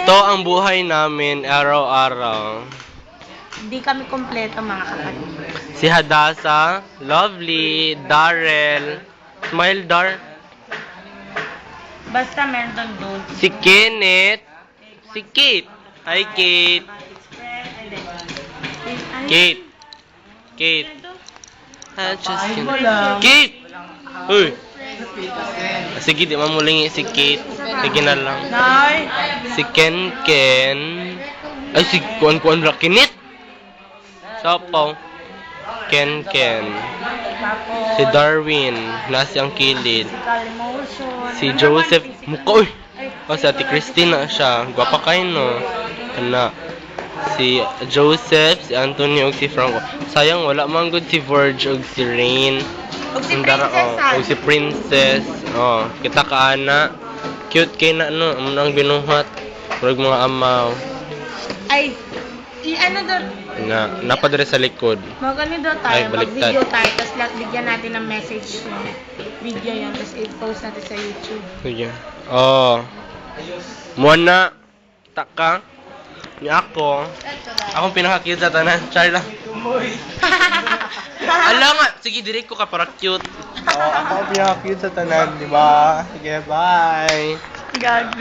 Ito ang buhay namin araw-araw. Hindi kami kompleto mga kapatid. Si Hadasa, Lovely, Darrell, Smile Dar, Basta meron doon. si Kenneth, si Kate. Hi Kate. Kate. Kate. Ah, just Kate! Uy! Sige, di mamulingi si Kate. Sige na lang. Nay! Si Ken Ken. Ay, si Kuan Rakinit. Sapaw. Ken Ken. Si Darwin. Nasi ang kilid. Si Joseph. Mukha, uy! Oh, si Ate Christina siya. Gwapa kayo, no? Kana. Si Joseph, si Anthony, ug si Franco. Sayang, wala man good si Verge ug si Rain. Og si Ang dara, Princess, ug si Princess. Oh, kita ka ana. Cute kay na, no? Ang binuhat. Murag mga amaw. Ay, ano doon? Napadre sa likod. Magano daw Ay, tayo, baliktad. mag-video tayo, tapos lahat bigyan natin ng message yung video yan, tapos i-post natin sa YouTube. Sige. Oh. Muna. Taka. Ni ako. Akong pinaka-cute sa tanan. Char lang. Ala nga. Sige, direct ko ka para cute. Oh, ako ang pinaka-cute sa tanan, di ba? Sige, bye. Gago.